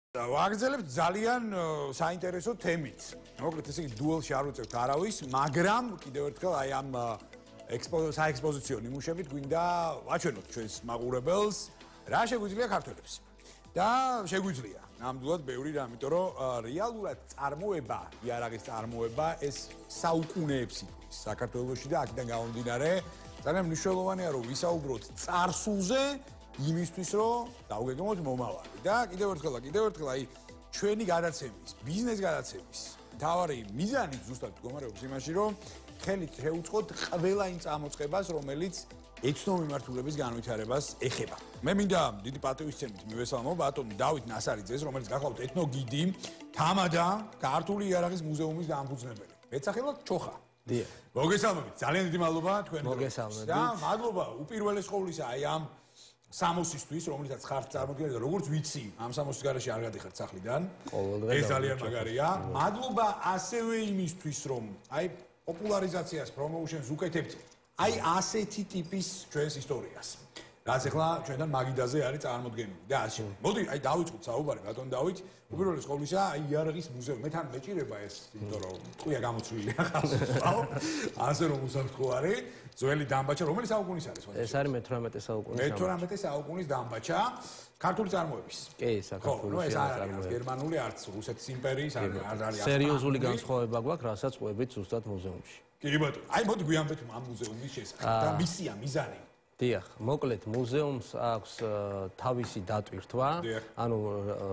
ვაგრძელებთ ძალიან საინტერესო თემით. მოკლედ ესე იგი დუელში არ უწევთ არავის, მაგრამ კიდევ ერთხელ აი ამ საექსპოზიციო ნიმუშებით გვინდა ვაჩვენოთ ჩვენს მაყურებელს რა შეგვიძლია ქართველებს. და შეგვიძლია ნამდვილად ბევრი რამ, იმიტომ რომ რეალურად წარმოება, იარაღის წარმოება ეს საუკუნეებს ითვლის საქართველოში და აქედან გამომდინარე ძალიან მნიშვნელოვანია რომ ვისაუბროთ წარსულზე იმისთვის რომ დავგეგმოთ მომავალი და კიდევ ერთხელ აი ჩვენი გადაცემის, ბიზნეს გადაცემის თავარი მიზანი ზუსტად მდგომარეობს იმაში რომ ხელით შეუწყოთ ყველა იმ წამოწყებას რომელიც ეთნომიმართულების განვითარებას ეხება. მე მინდა დიდი პატივისცემით მივესალმო ბატონ დავით ნასარიძეს, რომელიც გახლავთ ეთნოგიდი, თამადა ქართული იარაღის მუზეუმის დამფუძნებელი. მეცახელად ჩოხა. დიახ. მოგესალმებით. ძალიან დიდი მადლობა თქვენ. მოგესალმებით. და მადლობა უპირველეს ყოვლისა აი ამ სამოსისთვის, რომელსაც ხართ წარმოდგენილი და როგორც ვიცი, ამ სამოსის გარეშე არ გადიხართ სახლიდან. ეს ძალიან მაგარია. მადლობა ასევე იმისთვის, რომ აი პოპულარიზაციას, პრომოუშენს უკეთებთ აი ასეთი ტიპის ჩვენს ისტორიას. რაც ახლა ჩვენთან მაგიდაზე არის წარმოდგენილი და ასე. მოდი, აი დავიწყოთ საუბარი ბატონ დავით. უპირველეს ყოვლისა, აი იარაღის მუზეუმი. მე თან მეჭირება ეს, იმიტომ რომ ყויה გამოცვლილი ახალ. ასე რომ უსაფრთხო არის. ძველი დამბაჩა, რომელი საუკუნის არის? ეს არის მე-18 საუკუნის. მე-18 საუკუნის დამბაჩა, ქართული წარმოების. კი, საქართველოს. ეს არ არის გერმანული, არც რუსეთის იმპერიის, არ არის. სერიოზული განსხვავება გვაქვს, რასაც ყვებით ზუსტად მუზეუმში. კი ბატონო. აი მოდი გვიანბეთ ამ მუზეუმის შესახებ და მისია, მიზანი. დიახ, მოკლედ მუზეუმს აქვს თავისი დატვირთვა, ანუ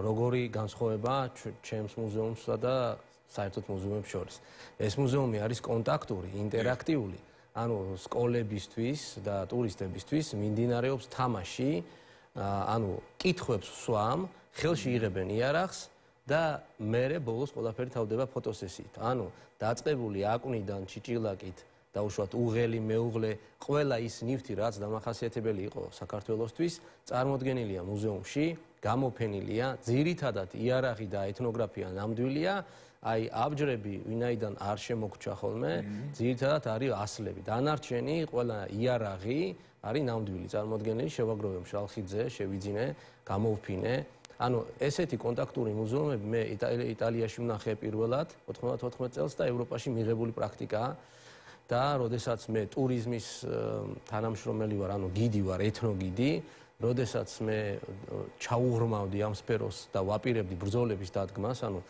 როგორი განსხვავება ჩემს მუზეუმსა და საერთოდ მუზეუმებს შორის. ეს მუზეუმი არის კონტაქტური, ინტერაქტიული, ანუ სკოლებისთვის და ტურისტებისთვის მიმდინარეობს თამაში, ანუ კითხვებს სვამ, ხელში იღებენ იარაღს და მერე ბოლოს ყველაფერი თავდება ფოტოსესიით. ანუ დაწყებული აკვნიდან ჩიჭილაკით დაუშვათ უღელი, მეუღლე, ყველა ის ნივთი, რაც დამახასიათებელი იყო საქართველოსთვის, წარმოდგენილია მუზეუმში, გამოფენილია, ძირითადად იარაღი და ეთნოგრაფია ნამდვილია, აი აბჯრები, ვინაიდან არ შემოგჩა ხოლმე, ძირითადად არის ასლები. დანარჩენი ყველა იარაღი არის ნამდვილი, წარმოდგენილი, შევაგროვე მშალხიძე, შევიძინე, გამოვფინე. ანუ ესეთი კონტაქტური მუზეუმები მე იტალიაში ვნახე პირველად 94 წელს და ევროპაში მიღებული პრაქტიკაა. და როდესაც მე ტურიზმის თანამშრომელი ვარ, ანუ გიდი ვარ, ეთნოგიდი, როდესაც მე ჩაუღრმავდი ამ სფეროს და ვაპირებდი ბრძოლების დადგმას, ანუ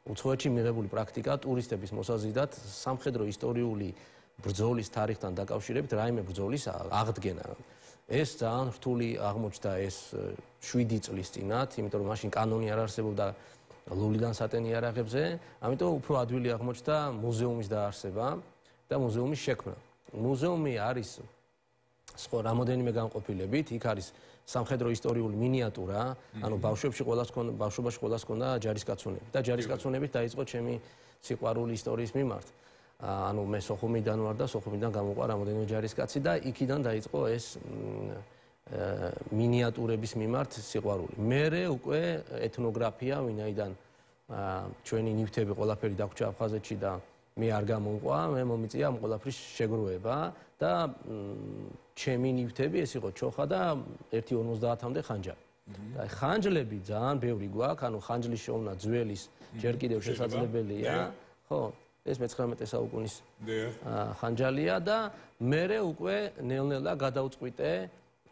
უცხოეთში მიღებული პრაქტიკა ტურისტების მოსაზიდად სამხედრო ისტორიული ბრძოლის თარიღთან დაკავშირებით რაიმე ბრძოლის აღდგენა. ეს ძალიან რთული აღმოჩნდა ეს 7 წლის წინათ, იმიტომ რომ მაშინ კანონი არ არსებობდა ლულიდან სატენი იარაღებზე, ამიტომ უფრო ადვილი აღმოჩნდა მუზეუმის დაარსება. და მუზეუმის შექმნა. მუზეუმი არის სხვა რამოდენიმე განყოფილებით, იქ არის სამხედრო ისტორიული მინიატურა, ანუ ბავშვობაში ყველას ჰქონდა ჯარისკაცუნები და ჯარისკაცუნებით დაიწყო ჩემი სიყვარული ისტორიის მიმართ. ანუ მე სოხუმიდან ვარ და სოხუმიდან გამოყვა რამოდენიმე ჯარისკაცი და იქიდან დაიწყო ეს მინიატურების მიმართ სიყვარული. მერე უკვე ეთნოგრაფია, ვინაიდან ჩვენი ნივთები ყველაფერი დაგვრჩა აფხაზეთში და მე არ გამოვყვა, მე მომიწია ამ ყველაფრის შეგროვება და ჩემი ნივთები ეს იყო ჩოხა და 1.50-მდე ხანჯალი. და ხანჯლები ძალიან ბევრი გვაქვს, ანუ ხანჯლის შოვნა ძველის ჯერ კიდევ შესაძლებელია, ხო? ეს მე-19 საუკუნის ხანჯალია და მერე უკვე ნელ-ნელა გადავწყვიტე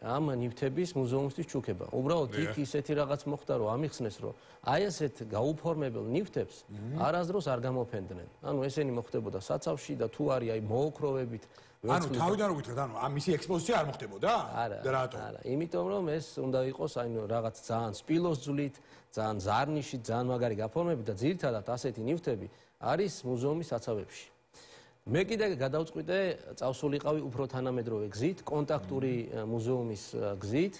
ამ ნივთების მუზეუმისთვის ჩუქება. უბრალოდ იქ ისეთი რაღაც მოხდა, რომ ამიხსნეს, რომ აი ასეთ გაუფორმებელ ნივთებს არასდროს არ გამოფენდნენ. ანუ ესენი მოხდებოდა საცავში და თუ არის აი მოოქროვებით. ანუ თავიდან რო გითხრათ, ანუ ამისი ექსპოზიცია არ მოხდებოდა? და რატო? არა, იმიტომ რომ ეს უნდა იყოს აი რაღაც ძალიან სპილოს ძვლით, ძალიან ზარნიშით, ძალიან მაგარი გაფორმებით და ძირითადად ასეთი ნივთები არის მუზეუმის საცავებში. მე კიდე გადავწყვიტე წავსულიყავი უფრო თანამედროვე გზით, კონტაქტური მუზეუმის გზით,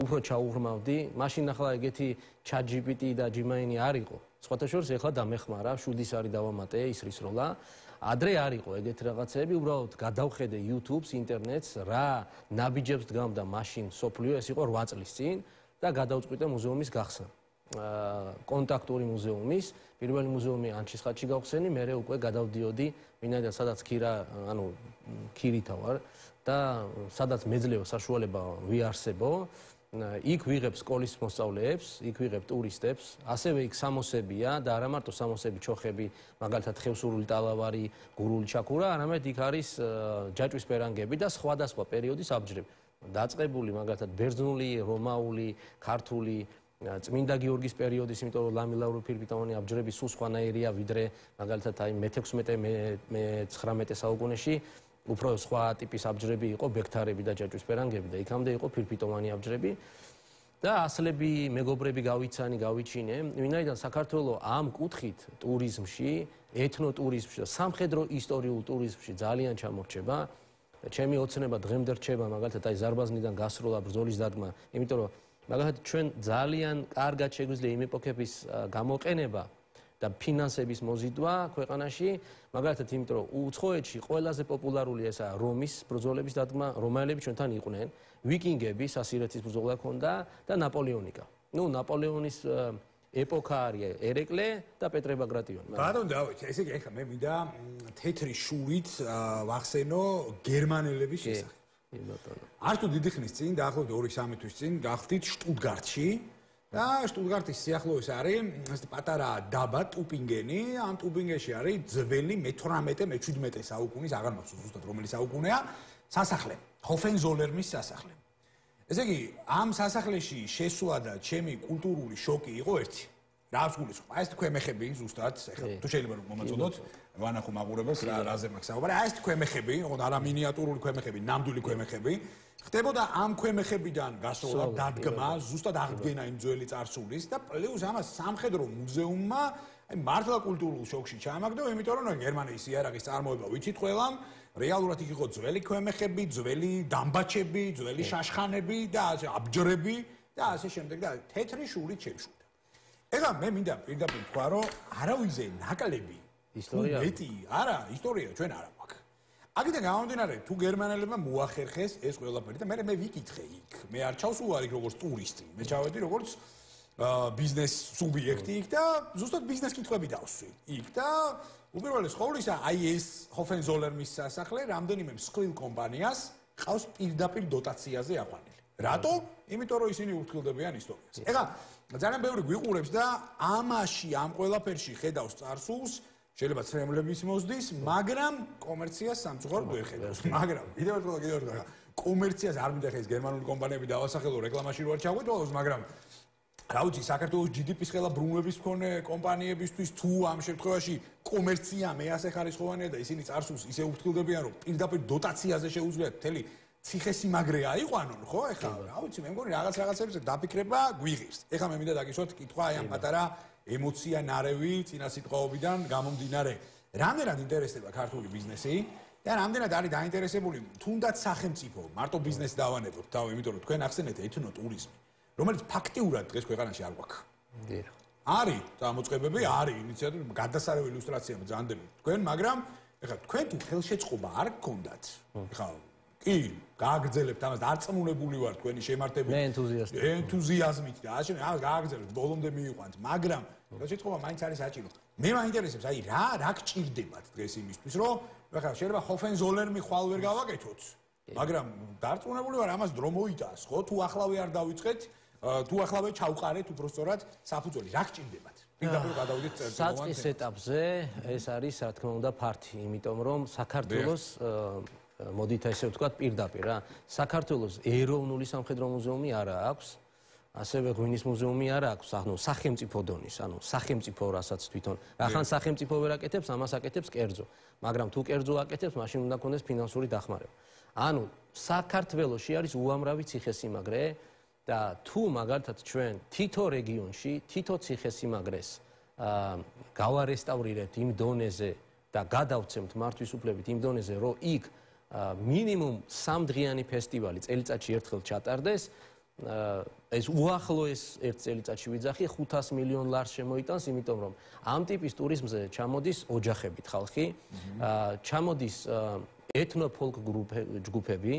უფრო ჩაუღრმავდი. მაშინ ახლა ეგეთი ChatGPT და Gmail არ იყო. სხვათა შორის ეხლა დამეხმარა, შუდის არის დავამატე ისრის როლა. ადრე არ იყო ეგეთი რაღაცები, უბრალოდ გადავხედე YouTube-ს, ინტერნეტს, რა ნაბიჯებს დგამდა მაშინ სოფლიო, ეს იყო 8 წლის წინ და გადავწყვიტე მუზეუმის გახსნა. კონტაქტური მუზეუმის, პირველი მუზეუმი ანჩისხატში გავხსენი, მერე უკვე გადავდიოდი, ვინაიდან სადაც ქირითა ვარ და სადაც მეძლეო საშუალება ვიარსებო, იქ ვიღებ სკოლის მოსწავლეებს, იქ ვიღებ ტურისტებს, ასევე იქ სამოსებია და არა მარტო სამოსები, ჩოხები, მაგალითად ხევსურული ტალავარი, გურული ჩაქურა, არამედ იქ არის ჯაჭვის პერანგები და სხვადასხვა პერიოდის აბჯრები. დაწყებული მაგალითად ბერძნული, რომაული, ქართული, წმინდა გიორგის პერიოდის, იმიტომ რომ ლამილაური ფირფიტოვანი აბჯრები სულ სხვანაირია ვიდრე მაგალითად აი მე-16-მე-19 საუკუნეში უფრო სხვა ტიპის აბჯრები იყო ბექთარები და ჯაჭვის პერანგები და იქამდე იყო ფირფიტოვანი აბჯრები და ასლები მეგობრები გავიჩინე, ვინაიდან საქართველოს ამ კუთხით ტურიზმში, ეთნოტურიზმში და სამხედრო ისტორიულ ტურიზმში ძალიან ჩამორჩება. ჩემი ოცნება დღემდე რჩება მაგალითად აი ზარბაზნიდან გასროლა ბრძოლის დადგმა, იმიტომ რომ მაგალითად ჩვენ ძალიან კარგად შეგვიძლია იმ ეპოქების გამოყენება და ფინანსების მოზიდვა ქვეყანაში, მაგალითად იმიტომ რომ უცხოეთში ყველაზე პოპულარული ესაა რომის ბრძოლების დადგმა, რომაელები ჩვენთან იყვნენ, ვიკინგები სასირეთის ბრძოლა ჰქონდა და ნაპოლეონიკა. ნუ ნაპოლეონის ეპოქა არის ერეკლე და პეტრე ბაგრატიონი. ბატონო დავით, ესე იგი ეხლა მე მინდა თეთრი შურით ვახსენო გერმანელების შესახებ. არ თუ დიდი ხნის წინ, დაახლოებით 2-3 თვის წინ გავხდით შტუტგარტში და შტუტგარტის სიახლოვეს არის ეს პატარა დაბა ტუპინგენი, ამ ტუპინგენში არის ძველი მე-18-მე-17 საუკუნის, აღარ მახსოვს ზუსტად რომელი საუკუნეა, სასახლე, ჰოფენზოლერნის სასახლე. ესე იგი, ამ სასახლეში შესვლა და ჩემი კულტურული შოკი იყო ერთი. რა გულისხმობ? აი ეს ქვემეხები ზუსტად, ეხლა თუ შეიძლება რომ მომაწოდოთ, ვანახო მაყურებელს რაზე მაქვს საუბარი. აი ეს ქვემეხები, ოღონდ არა მინიატურული ქვემეხები, ნამდვილი ქვემეხები. ხდებოდა ამ ქვემეხებიდან გასვლა, დადგმა, ზუსტად აღდგენა იმ ძველი წარსულის და პლუს ამას სამხედრო მუზეუმმა აი მართლა კულტურულ შოკში ჩაამაგდო, იმიტომ რომ გერმანიის იარაღის წარმოება ვიცით ყველამ, რეალურად იქ იყო ძველი ქვემეხები, ძველი დამბაჩები, ძველი შაშხანები და ასე აბჯრები და ასე შემდეგ და თეთრი შურით შემშვიდა. ეხლა მე მინდა პირდაპირ თქვა, რომ არავიზე ნაკლები ისტორია მეტი არა, ისტორია ჩვენ არა გვაქვს. აქედან გამომდინარე, თუ გერმანელებმა მოახერხეს ეს ყველაფერი და მე ვიკითხე იქ. მე არ ჩავსულა იქ როგორც ტურისტი, მე ჩავედი როგორც ბიზნეს სუბიექტი იქ და ზუსტად ბიზნეს კითხვები დავსვი. იქ და უპირველეს ყოვლისა, აი ეს ჰოფენზოლერნის სასახლე რამდენიმე მსხვილ კომპანიას ყავს პირდაპირ დოტაციაზე აყვანილი. რატო? იმიტომ რომ ისინი ურთქილდებიან ისტორიას. ეხლა ძალიან ბევრი გვიყურებს და ამაში, ამ ყველაფერში ხედავს წარსულს, შეიძლება ცრემლების მოსდის, მაგრამ კომერციას სამწუხაროდ ვერ ხედავს. მაგრამ კიდევ ერთხელ კომერციას არ მინდა ხეს გერმანული კომპანიები დავასახელო რეკლამაში რო არ ჩაგვიტოვოს, მაგრამ რა ვიცი, საქართველოს GDP-ის ხელა ბრუნვების მქონე კომპანიებისთვის თუ ამ შემთხვევაში კომერცია მეასეხარისხოვანია და ისინი წარსულს ისე ურთქილდებიან, რომ პირდაპირ დოტაციაზე შეუძლიათ მთელი ციხესიმაგრე აიყვანონ, ხო? ეხლა რა ვიცი, მე მგონი რაღაცებზე დაფიქრება გვიღირს. ეხლა მე მინდა დაგისვათ კითხვა აი ამ პატარა ემოცია ნარევი წინა სიტყვაობიდან გამომდინარე. რამდენად ინტერესდება ქართული ბიზნესი და რამდენად არის დაინტერესებული თუნდაც სახელმწიფო მარტო ბიზნესს დავანებოთ თავი, იმიტომ რომ თქვენ ახსენეთ ეთნოტურიზმი, რომელიც ფაქტიურად დღეს ქვეყანაში არ გვაქვს. დიახ. არის გამოწყებები, არის ინიციატივები, გადასარევი ილუსტრაცია ბრძანდები თქვენ, მაგრამ ეხლა თქვენ თუ ხელშეწყობა არ გქონდათ. ეხლა კი, გააგრძელებთ ამას, დარწმუნებული ვარ თქვენი შემართებით. მე ენთუზიაზმით და ასე ამას გააგრძელებთ, ბოლომდე მიიყვანთ, მაგრამ ხელშეწყობა მაინც არის საჭირო. მე მაინტერესებს, აი რა გჭირდებათ დღეს იმისთვის, რომ ეხლა შეიძლება ჰოფენზოლერმი ხვალ ვერ გავაკეთოთ, მაგრამ დარწმუნებული ვარ ამას დრო მოიტანს, ხო? თუ ახლავე არ დავიწყეთ, თუ ახლავე ჩავყარეთ უბრალოდ საფუძველი, რა გჭირდებათ? პირდაპირ გადავიდეთ საწყის ეტაპზე ეს არის, რა თქმა უნდა, ფართი, იმიტომ რომ საქართველოს მოდით ესე ვთქვათ პირდაპირ რა, საქართველოს ეროვნული სამხედრო მუზეუმი არა აქვს, ასევე ღვინის მუზეუმი არა აქვს, ანუ სახელმწიფო დონის, ანუ სახელმწიფო რასაც თვითონ, ახან სახელმწიფო ვერ აკეთებს, ამას აკეთებს კერძო, მაგრამ თუ კერძო აკეთებს, მაშინ უნდა ქონდეს ფინანსური დახმარება. ანუ საქართველოში არის უამრავი ციხესიმაგრე და თუ მაგალითად ჩვენ თითო რეგიონში, თითო ციხესიმაგრეს გავარესტავრირებთ იმ დონეზე და გადავცემთ მართვის უფლებით იმ დონეზე, რომ იქ მინიმუმ 3 დღიანი ფესტივალი წელიწადში ერთხელ ჩატარდეს, ეს უახლოეს ერთ წელიწადში ვიძახი 500 მილიონ ლარს შემოიტანს, იმიტომ რომ ამ ტიპის ტურიზმზე ჩამოდის ოჯახებით ხალხი, ჩამოდის ეთნოფოლკ ჯგუფები,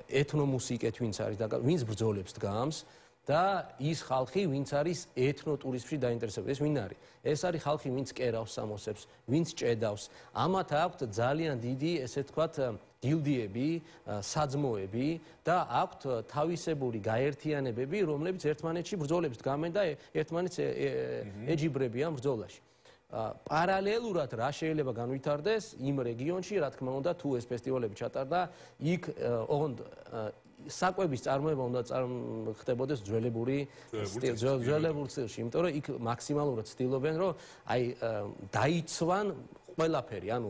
ეთნომუსიკეთ ვინც არის და ვინც ბრძოლებს დგამს და ის ხალხი ვინც არის ეთნოტურიზმში დაინტერესებული. ეს ვინ არის? ეს არის ხალხი, ვინც კერავს სამოსებს, ვინც ჭედავს. ამათ აქვთ ძალიან დიდი, ესე ვთქვათ, გილდიები, საძმოები და აქვთ თავისებური გაერთიანებები, რომლებიც ერთმანეთში ბრძოლებს დგამენ და ერთმანეთს ეჯიბრებიან ბრძოლაში. პარალელურად რა შეიძლება განვითარდეს იმ რეგიონში, რა თქმა უნდა, თუ ეს ფესტივალები ჩატარდა, იქ ოღონდ საკვების წარმოება უნდა ხდებოდეს ძველებური სტილში, იმიტომ რომ იქ მაქსიმალურად ცდილობენ, რომ აი დაიცვან ყველაფერი, ანუ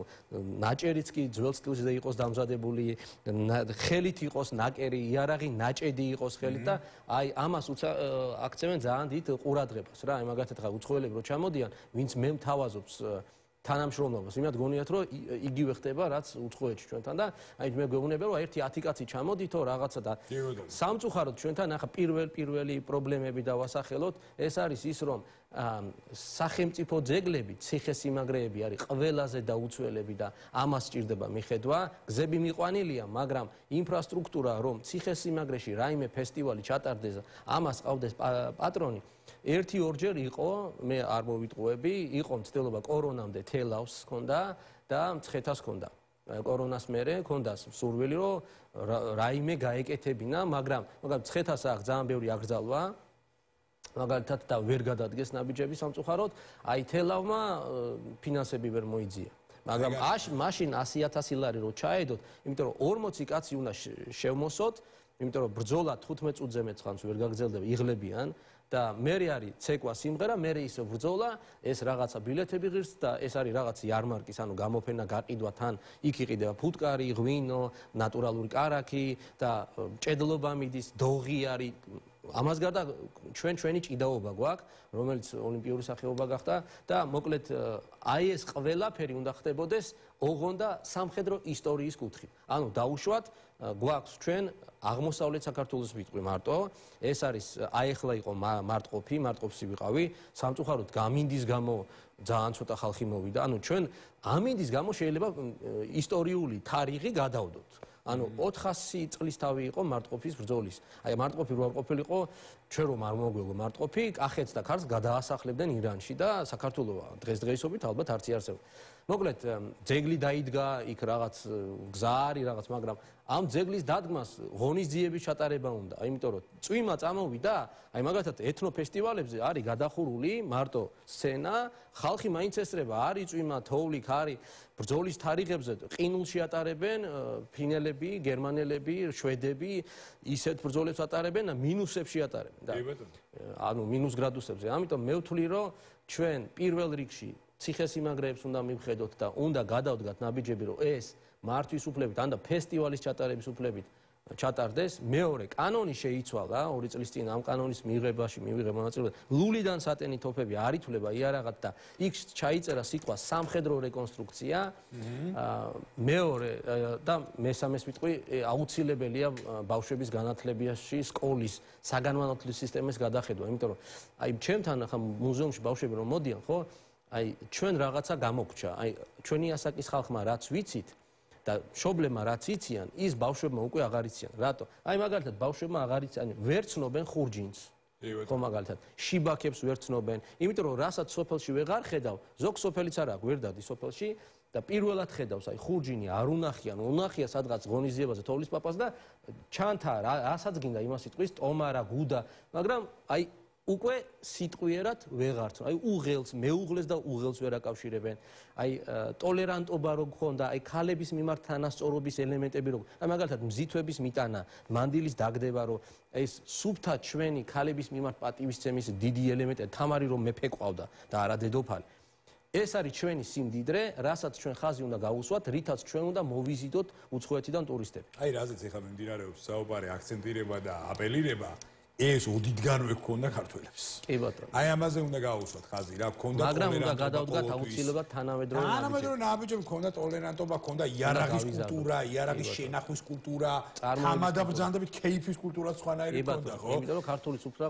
ნაჭერიც კი ძველ სტილზე იყოს დამზადებული, ხელით იყოს ნაკერი, იარაღი ნაჭედი იყოს ხელით და აი ამას აქცევენ ძალიან დიდ ყურადღებას რა, აი მაგათაც ხა უცხოელები რო ჩამოდიან, ვინც მე მთავაზობს თანამშრომლობას, იმათ გონიათ რომ იგივე ხდება რაც უცხოეთში ჩვენთან და აი მე გვეუბნება რომ ერთი 10 კაცი ჩამოდითო რაღაცა და სამწუხაროდ ჩვენთან ახლა პირველი პრობლემები დავასახელოთ, ეს არის ის რომ სახელმწიფო ძეგლები, ციხესიმაგრეები არის ყველაზე დაუცველები და ამას სჭირდება მიხედვა, გზები მიყვანილია, მაგრამ ინფრასტრუქტურა რომ ციხესიმაგრეში რაიმე ფესტივალი ჩატარდეს, ამას ყავდეს პატრონი ერთი-ორჯერ იყო, მე არ მოვიტყუები, იყო მცდელობა კორონამდე თელავს ჰქონდა და მცხეთას ჰქონდა. კორონას მერე ჰქონდა სურვილი, რომ რაიმე გაეკეთებინა, მაგრამ მცხეთას აქ ძალიან ბევრი აკრძალვა, მაგალითად და ვერ გადადგეს ნაბიჯები სამწუხაროდ, აი თელავმა ფინანსები ვერ მოიძია. მაგრამ მაშინ 100,000 ლარი რო ჩაედოთ, იმიტომ რომ 40 კაცი უნდა შევმოსოთ, იმიტომ რომ ბრძოლა 15 წუთზე მეც ხანს ვერ გაგრძელდება, იღლებიან. და მერე არის ცეკვა სიმღერა, მერე ის ბრძოლა, ეს რაღაცა ბილეთები ღირს და ეს არის რაღაც იარმარკის, ანუ გამოფენა გაყიდვა თან, იქ იყიდება ფუტკარი, ღვინო, ნატურალური კარაქი და მჭედლობა მიდის, დოღი არის. ამას გარდა ჩვენი ჭიდაობა გვაქვს, რომელიც ოლიმპიური სახეობა გახდა და მოკლედ აი ეს ყველაფერი უნდა ხდებოდეს ოღონდ და სამხედრო ისტორიის კუთხით. ანუ დაუშვათ გვაქვს ჩვენ აღმოსავლეთ საქართველოს ვიტყვი მარტო, ეს არის აეხლა იყო მარტყოფი ვიყავი, სამწუხაროდ გამინდის გამო ძალიან ცოტა ხალხი მოვიდა. ანუ ჩვენ ამინდის გამო შეიძლება ისტორიული თარიღი გადავდოთ. ანუ 400 წლის თავი იყო მარტყოფის ბრძოლის. აი მარტყოფი რო არ ყოფილიყო, ჩვენ რომ არ მოგვეღო მარტყოფი, კახეთს და ქართლს გადაასახლებდნენ ირანში და საქართველოს დღესდღეობით ალბათ არც იარსებდა. მოკლედ ძეგლი დაიდგა, იქ რაღაც გზა არის რაღაც, მაგრამ ამ ძეგლის დადგმას ღონისძიების ჩატარება უნდა. იმიტომ რომ წვიმა წამოვიდა, აი მაგათად ეთნო ფესტივალებზე არის გადახურული მარტო სცენა, ხალხი მაინც ესწრება, არის წვიმა, თოვლი, ქარი, ბრძოლის თარიღებზე ყინულში ატარებენ ფინელები, გერმანელები, შვედები, ისეთ ბრძოლებს ატარებენ და მინუსებში ატარებენ. ანუ მინუს გრადუსებზე. ამიტომ მე ვთვლი, რომ ჩვენ პირველ რიგში ციხესიმაგრეებს უნდა მივხედოთ და უნდა გადავდგათ ნაბიჯები, რომ ეს მართვის უფლებით, ან და ფესტივალის ჩატარების უფლებით ჩატარდეს. მეორე, კანონი შეიცვალა 2 წლის წინ ამ კანონის მიღებაში მივიღე მონაწილეობა. ლულიდან სატენი თოფები არ ითვლება იარაღად და იქ ჩაიწერა სიტყვა სამხედრო რეკონსტრუქცია. მეორე და მესამეს ვიტყვი, აუცილებელია ბავშვების განათლებაში სკოლის საგანმანათლებლო სისტემის გადახედვა, იმიტომ რომ აი ჩემთან ახლა მუზეუმში ბავშვები რომ მოდიან, ხო? აი ჩვენ რაღაცა გამოგჩა, აი ჩვენი ასაკის ხალხმა რაც ვიცით და მშობლებმა რაც იციან, ის ბავშვებმა უკვე აღარ იციან. რატო? აი მაგალითად ბავშვებმა აღარ იციან, ვერ ცნობენ ხურჯინს. ხო მაგალითად, შიბაქებს ვერ ცნობენ, იმიტომ რომ რასაც სოფელში ვეღარ ხედავ, ზოგ სოფელიც არა გვერდ დადი სოფელში და პირველად ხედავს, აი ხურჯინი არ უნახიან, უნახია სადღაც ღონისძიებაზე თოვლის პაპას და ჩანთა რასაც გინდა იმას იტყვის, ტომარა, გუდა, მაგრამ აი უკვე სიტყვიერად ვეღარც. აი უღელს, მეუღლეს და უღელს ვერ აკავშირებენ. აი ტოლერანტობა რო გქონდა, აი ქალების მიმართ თანასწორობის ელემენტები რო. აი მაგალითად მზითვების მიტანა, მანდილის დაგდება რო ეს სუფთა ჩვენი ქალების მიმართ პატივისცემის დიდი ელემენტია, თამარი რომ მეფე ყავდა და არა დედოფალი. ეს არის ჩვენი სიმდიდრე, რასაც ჩვენ ხაზი უნდა გავუსვათ, რითაც ჩვენ უნდა მოვიზიდოთ უცხოეთიდან ტურისტები. აი რაზეც ახლა მიმდინარეობს საუბარი, აქცენტირება და აპელირება. ეს ოდითგანვე გქონდა ქართველებს. კი ბატონო. აი ამაზე უნდა გავუსვათ ხაზი, რა გქონდა მაგრამ უნდა გადავდგათ აუცილებლად თანამედროვე ნაბიჯები გქონდა ტოლერანტობა, გქონდა იარაღის კულტურა, იარაღის შენახვის კულტურა, თამადაბრძანდებით ქეიფის კულტურაც სხვანაირი გქონდა, ხო? იმიტომ რომ ქართული სუფრა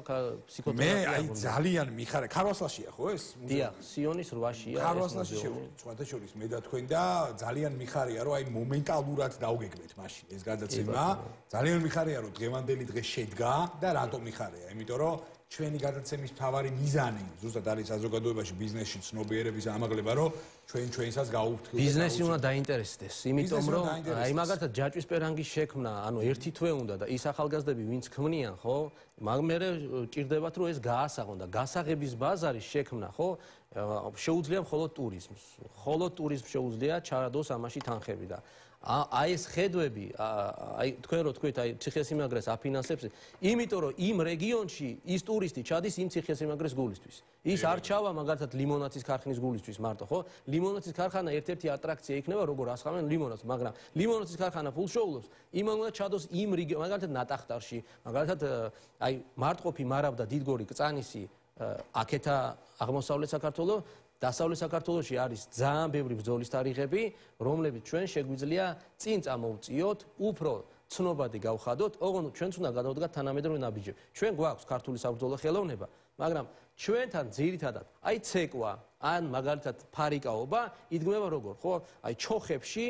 ფსიქოთერაპია. მე აი ძალიან მიხარია, ქარვასლაშია ხო ეს? დიახ, სიონის 8-ია. ქარვასლაში სხვათა შორის მე და თქვენ და ძალიან მიხარია რომ აი მომენტალურად დავგეგმეთ მაშინ ეს გადაცემა. ძალიან მიხარია რომ დღევანდელი დღე შედგა და რატომ მიხარია? იმიტომ რომ ჩვენი გადაცემის მთავარი მიზანი ზუსტად არის საზოგადოებაში ბიზნესში ცნობიერების ამაღლება, რომ ჩვენსაც გაუფრთხილდეს. ბიზნესი უნდა დაინტერესდეს, იმიტომ რომ აი მაგალითად ჯაჭვის პერანგის შექმნა, ანუ ერთი თვე უნდა და ის ახალგაზრდები ვინც ქმნიან, ხო? მერე ჭირდებათ რომ ეს გაასაღონ და გასაღების ბაზარის შექმნა, ხო? შეუძლია მხოლოდ ტურიზმს. მხოლოდ ტურიზმს შეუძლია ჩაადოს ამაში თანხები და აი ეს ხედვები, აი თქვენ რო თქვით, აი ციხესიმაგრეს აფინანსებს, იმიტომ რომ იმ რეგიონში ის ტურისტი ჩადის იმ ციხესიმაგრეს გულისთვის. ის არ ჩავა მაგალითად ლიმონადის ქარხნის გულისთვის მარტო, ხო? ლიმონადის ქარხანა ერთ-ერთი ატრაქცია იქნება, როგორ ასხამენ ლიმონადს, მაგრამ ლიმონადის ქარხანა ფულშოულობს, იმან უნდა ჩადოს იმ რეგიონში, მაგალითად ნატახტარში, მაგალითად აი მარტყოფი მარავდა დიდგორი კწანისი, აქეთა აღმოსავლეთ საქართველოს დასავლეთ საქართველოში არის ძალიან ბევრი ბრძოლის თარიღები, რომლებიც ჩვენ შეგვიძლია წინ წამოვწიოთ, უფრო ცნობადი გავხადოთ, ოღონდ ჩვენც უნდა გადავდგათ თანამედროვე ნაბიჯები. ჩვენ გვაქვს ქართული საბრძოლო ხელოვნება, მაგრამ ჩვენთან ძირითადად აი ცეკვა, ან მაგალითად ფარიკაობა იდგმება როგორ, ხო? აი ჩოხებში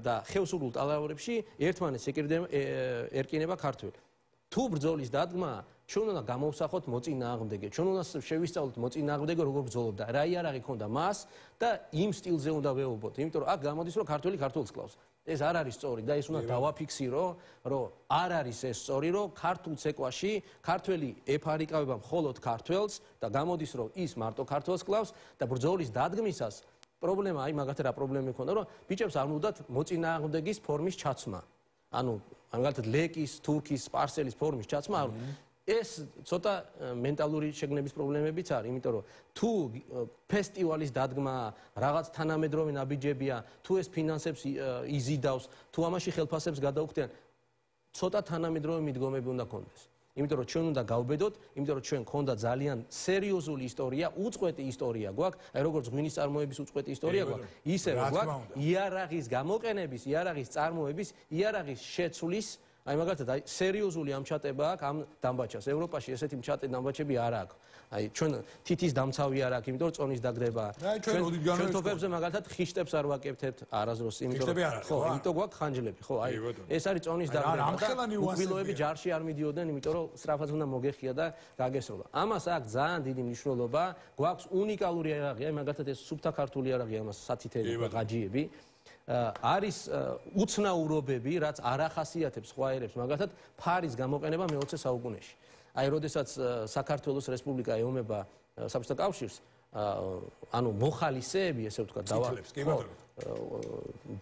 და ხევსურულ ტალღավորებში ერთმანეთს ერკინება ქართველი. თუ ბრძოლის დადგმა ჩვენ უნდა გამოვსახოთ მოწინააღმდეგე, ჩვენ უნდა შევისწავლოთ მოწინააღმდეგე როგორ ბრძოლობდა, რა იარაღი ქონდა მას და იმ სტილზე უნდა ვეუბნოთ, იმიტომ რომ აქ გამოდის რომ ქართველი ქართველს კლავს. ეს არ არის სწორი და ეს უნდა დავაფიქსირო, რომ არ არის ეს სწორი, რომ ქართულ ცეკვაში ქართველი ეფარიკავება მხოლოდ ქართველს და გამოდის რომ ის მარტო ქართველს კლავს და ბრძოლის დადგმისას პრობლემა, აი მაგათი რა პრობლემა ქონდა, რომ ბიჭებს არ უნდათ მოწინააღმდეგის ფორმის ჩაცმა. ანუ მაგალითად ლეკის, თურქის, სპარსელის ფორმის ჩაცმა, ეს ცოტა მენტალური შეგნების პრობლემებიც არის, იმიტომ რომ თუ ფესტივალის დადგმა, რაღაც თანამედროვე ნაბიჯებია, თუ ეს ფინანსებს იზიდავს, თუ ამაში ხელფასებს გადაუხდიან, ცოტა თანამედროვე მიდგომები უნდა ქონდეს. იმიტომ რომ ჩვენ უნდა გავბედოთ, იმიტომ რომ ჩვენ ქონდა ძალიან სერიოზული ისტორია, უწყვეტი ისტორია გვაქვს, აი როგორც ღვინის წარმოების უწყვეტი ისტორია გვაქვს, ისევე გვაქვს იარაღის გამოყენების, იარაღის წარმოების, იარაღის შეცვლის, აი მაგალითად აი სერიოზული ამჩატება აქვს ამ დამბაჩას. ევროპაში ესეთი მჩატე დამბაჩები არ აქვს. აი ჩვენ თითის დამცავი არ აქვს, იმიტომ რომ წონის დაგდება. ჩვენ თოფებზე მაგალითად ხიშტებს არ ვაკეთებთ არაზროს, იმიტომ რომ ხო, იმიტომ გვაქვს ხანჯლები, ხო, აი ეს არის წონის დაგდება. უკბილოები ჯარში არ მიდიოდნენ, იმიტომ რომ სწრაფად უნდა მოგეხია და გაგესროლა. ამას აქვს ძალიან დიდი მნიშვნელობა, გვაქვს უნიკალური იარაღი, აი მაგალითად ეს სუფთა ქართული იარაღი, ამას სათითები და გაჯიები. არის უცნაურობები, რაც არ ახასიათებს სხვა ერებს, მაგალითად ფარის გამოყენება მე-20 საუკუნეში. აი, როდესაც საქართველოს რესპუბლიკა ეომება საბჭოთა კავშირს, ანუ მოხალისეები, ესე ვთქვათ,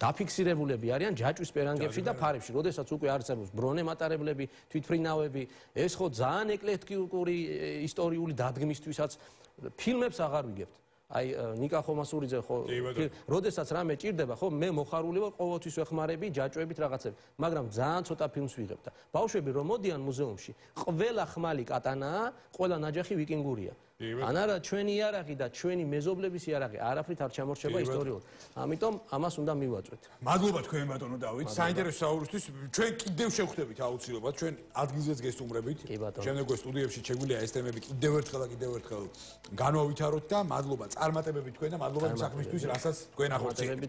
დაფიქსირებულები არიან ჯაჭვის პერანგებში და ფარებში. როდესაც უკვე არსებობს ბრონე მატარებლები, თვითმფრინავები, ეს ხო ძალიან ეკლექტიკური ისტორიული დადგმისთვისაც ფილმებს აღარ ვიგებთ. აი ნიკა ხომასურიძე ხო როდესაც რამე ჭირდება ხო მე მოხარული ვარ ყოველთვის ვეხმარები ჯაჭვებით რაღაცები მაგრამ ძალიან ცოტა ფილმს ვიღებ და ბავშვები რომ მოდიან მუზეუმში ყველა ხმალი კატანაა ყველა ნაჯახი ვიკინგურია ან არა ჩვენი იარაღი და ჩვენი მეზობლების იარაღი არაფრით არ ჩამორჩება ისტორიულად ამიტომ ამას უნდა მივაწვეთ მადლობა თქვენ ბატონო დავით საინტერესო საუბრისთვის ჩვენ კიდევ შევხვდებით აუცილებლად ჩვენ ადგილზეც გესტუმრებით შემდეგ სტუდიებში შეგვიძლია ეს თემები კიდევ ერთხელ განვავითაროთ და მადლობა წარმატებებით თქვენ და მადლობა იმ საქმისთვის რასაც თქვენ ახორციელებთ